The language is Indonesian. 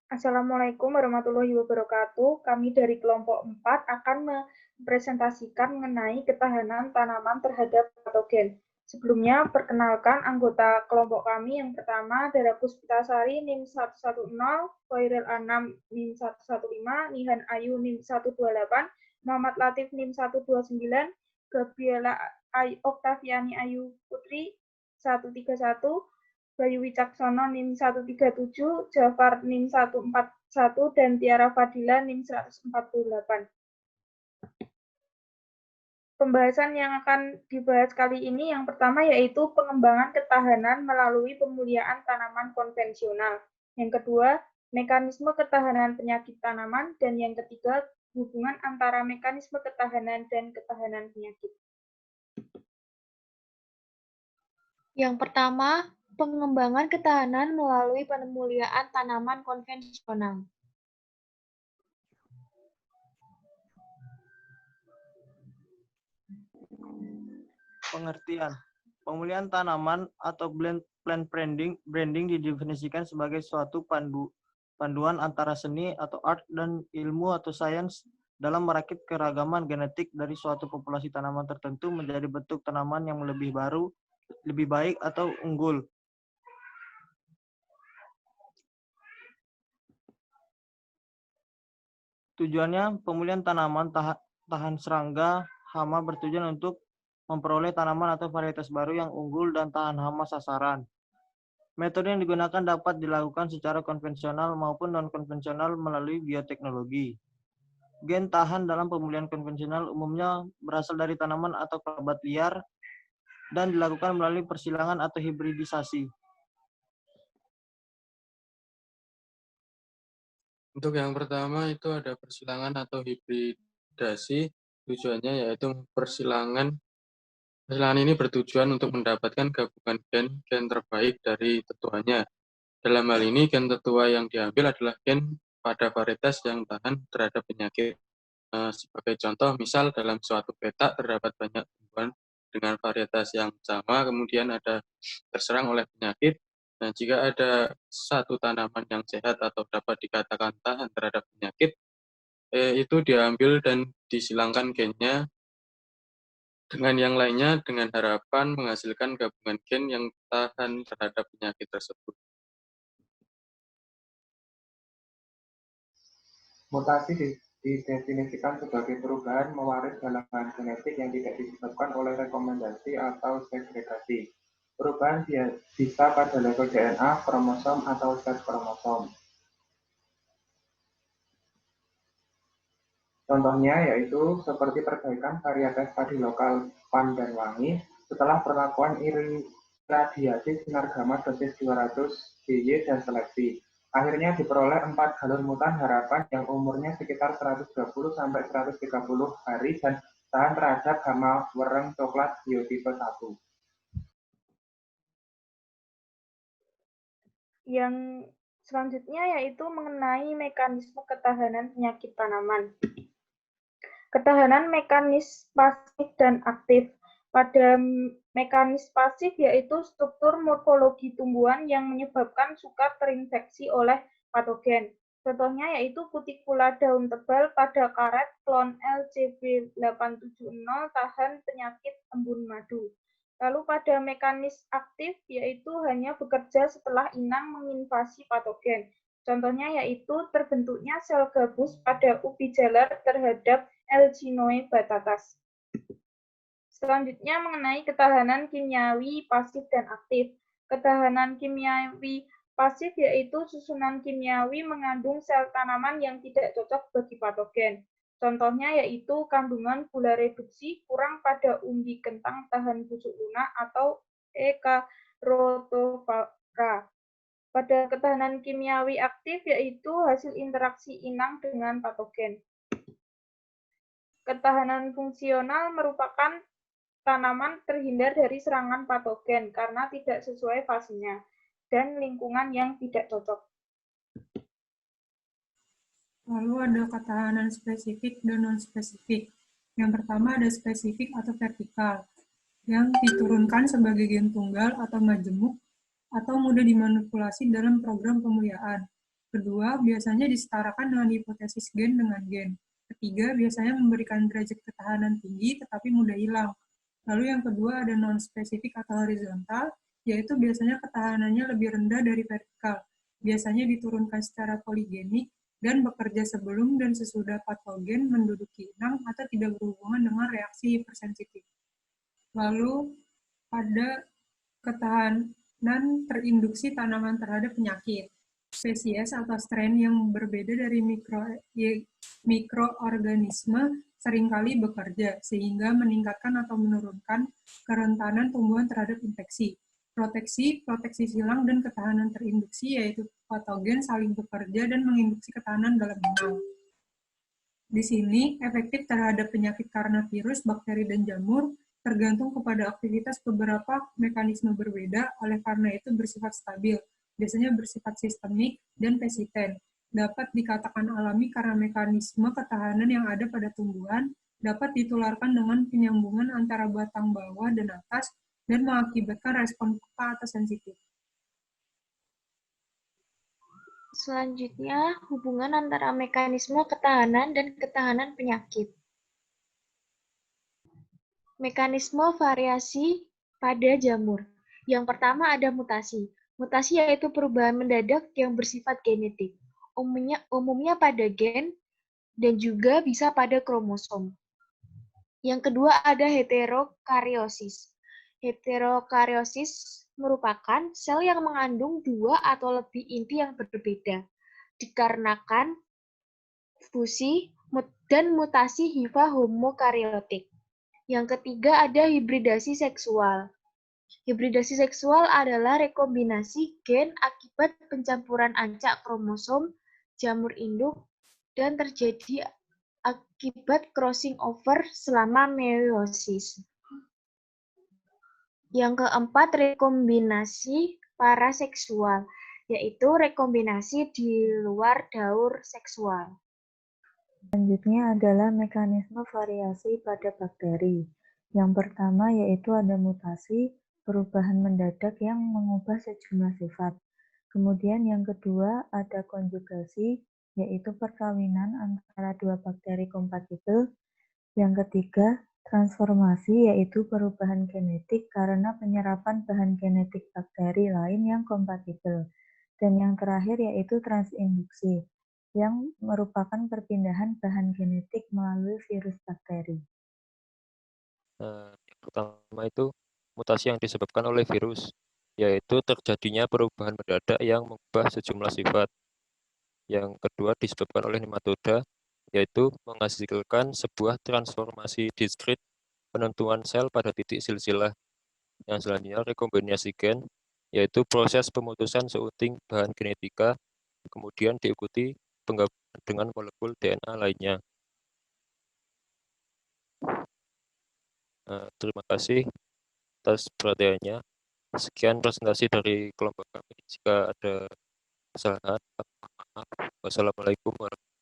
Assalamualaikum warahmatullahi wabarakatuh. Kami dari kelompok 4 akan mempresentasikan mengenai ketahanan tanaman terhadap patogen. Sebelumnya, perkenalkan anggota kelompok kami. Yang pertama, Dara Puspitasari, NIM 110, Khairil Anam, NIM 115, Nihan Ayu, NIM 128, Muhammad Latif, NIM 129, Gabriela Oktaviani Ayu Putri, 131, Bayu Wicaksono NIM 137, Jafar NIM 141, dan Tiara Fadila NIM 148. Pembahasan yang akan dibahas kali ini yang pertama yaitu pengembangan ketahanan melalui pemuliaan tanaman konvensional. Yang kedua, mekanisme ketahanan penyakit tanaman. Dan yang ketiga, hubungan antara mekanisme ketahanan dan ketahanan penyakit. Yang pertama, pengembangan ketahanan melalui pemuliaan tanaman konvensional. Pengertian. Pemulihan tanaman atau plant branding didefinisikan sebagai suatu panduan antara seni atau art dan ilmu atau sains dalam merakit keragaman genetik dari suatu populasi tanaman tertentu menjadi bentuk tanaman yang lebih baru, lebih baik atau unggul. Tujuannya, pemulihan tanaman tahan serangga, hama bertujuan untuk memperoleh tanaman atau varietas baru yang unggul dan tahan hama sasaran. Metode yang digunakan dapat dilakukan secara konvensional maupun non-konvensional melalui bioteknologi. Gen tahan dalam pemulihan konvensional umumnya berasal dari tanaman atau kerabat liar dan dilakukan melalui persilangan atau hibridisasi. Untuk yang pertama itu ada persilangan atau hibridasi. Tujuannya yaitu persilangan ini bertujuan untuk mendapatkan gabungan gen terbaik dari tetuanya. Dalam hal ini, gen tetua yang diambil adalah gen pada varietas yang tahan terhadap penyakit. Sebagai contoh, misal dalam suatu petak terdapat banyak tumbuhan dengan varietas yang sama, kemudian ada terserang oleh penyakit. Nah, jika ada satu tanaman yang sehat atau dapat dikatakan tahan terhadap penyakit, itu diambil dan disilangkan gennya dengan yang lainnya dengan harapan menghasilkan gabungan gen yang tahan terhadap penyakit tersebut. Mutasi didefinisikan sebagai perubahan mewaris dalam bahan genetik yang tidak disebabkan oleh rekomendasi atau segregasi. Perubahan bisa pada level DNA, kromosom, atau set kromosom. Contohnya yaitu seperti perbaikan varietas padi lokal Pan dan Wangi setelah perlakuan iradiasi sinar gamma dosis 200 GY dan seleksi. Akhirnya diperoleh 4 galon mutan harapan yang umurnya sekitar 120 sampai 130 hari dan tahan terhadap hama wereng coklat biotipe 1. Yang selanjutnya yaitu mengenai mekanisme ketahanan penyakit tanaman. Ketahanan mekanis pasif dan aktif. Pada mekanis pasif yaitu struktur morfologi tumbuhan yang menyebabkan sukar terinfeksi oleh patogen. Contohnya yaitu kutikula daun tebal pada karet klon LCB870 tahan penyakit embun madu. Lalu pada mekanis aktif yaitu hanya bekerja setelah inang menginvasi patogen. Contohnya yaitu terbentuknya sel gabus pada ubi jalar terhadap Elchinoe batatas. Selanjutnya mengenai ketahanan kimiawi pasif dan aktif. Ketahanan kimiawi pasif yaitu susunan kimiawi mengandung sel tanaman yang tidak cocok bagi patogen. Contohnya yaitu kandungan gula reduksi kurang pada umbi kentang tahan busuk lunak atau Ekarotovara. Pada ketahanan kimiawi aktif yaitu hasil interaksi inang dengan patogen. Ketahanan fungsional merupakan tanaman terhindar dari serangan patogen karena tidak sesuai fasenya dan lingkungan yang tidak cocok. Lalu ada ketahanan spesifik dan non-spesifik. Yang pertama ada spesifik atau vertikal, yang diturunkan sebagai gen tunggal atau majemuk atau mudah dimanipulasi dalam program pemuliaan. Kedua, biasanya disetarakan dengan hipotesis gen dengan gen. Ketiga, biasanya memberikan derajat ketahanan tinggi tetapi mudah hilang. Lalu yang kedua ada non-spesifik atau horizontal, yaitu biasanya ketahanannya lebih rendah dari vertikal. Biasanya diturunkan secara poligenik dan bekerja sebelum dan sesudah patogen menduduki inang atau tidak berhubungan dengan reaksi hipersensitif. Lalu ada ketahanan terinduksi tanaman terhadap penyakit. Spesies atau strain yang berbeda dari mikroorganisme seringkali bekerja, sehingga meningkatkan atau menurunkan kerentanan tumbuhan terhadap infeksi. Proteksi silang dan ketahanan terinduksi, yaitu patogen saling bekerja dan menginduksi ketahanan dalam inang. Di sini, efektif terhadap penyakit karena virus, bakteri, dan jamur tergantung kepada aktivitas beberapa mekanisme berbeda, oleh karena itu bersifat stabil, biasanya bersifat sistemik dan persisten. Dapat dikatakan alami karena mekanisme ketahanan yang ada pada tumbuhan dapat ditularkan dengan penyambungan antara batang bawah dan atas dan mengakibatkan respon peka atau sensitif. Selanjutnya, hubungan antara mekanisme ketahanan dan ketahanan penyakit. Mekanisme variasi pada jamur. Yang pertama ada mutasi. Mutasi yaitu perubahan mendadak yang bersifat genetik. Umumnya pada gen dan juga bisa pada kromosom. Yang kedua ada heterokariosis. Heterokariosis merupakan sel yang mengandung dua atau lebih inti yang berbeda, dikarenakan fusi dan mutasi hifa homokariotik. Yang ketiga ada hibridasi seksual. Hibridasi seksual adalah rekombinasi gen akibat pencampuran ancak kromosom jamur induk dan terjadi akibat crossing over selama meiosis. Yang keempat, rekombinasi paraseksual, yaitu rekombinasi di luar daur seksual. Selanjutnya adalah mekanisme variasi pada bakteri. Yang pertama yaitu ada mutasi, perubahan mendadak yang mengubah sejumlah sifat. Kemudian yang kedua ada konjugasi, yaitu perkawinan antara dua bakteri kompatibel. Yang ketiga, transformasi, yaitu perubahan genetik karena penyerapan bahan genetik bakteri lain yang kompatibel. Dan yang terakhir yaitu transinduksi, yang merupakan perpindahan bahan genetik melalui virus bakteri. Yang pertama itu mutasi yang disebabkan oleh virus, yaitu terjadinya perubahan mendadak yang mengubah sejumlah sifat. Yang kedua disebabkan oleh nematoda, yaitu menghasilkan sebuah transformasi diskrit penentuan sel pada titik silsilah. Yang selanjutnya rekombinasi gen, yaitu proses pemutusan seuting bahan genetika, kemudian diikuti penggabungan dengan molekul DNA lainnya. Terima kasih atas perhatiannya. Sekian presentasi dari kelompok kami. Jika ada kesalahan, maaf. Wassalamualaikum warahmatullahi wabarakatuh.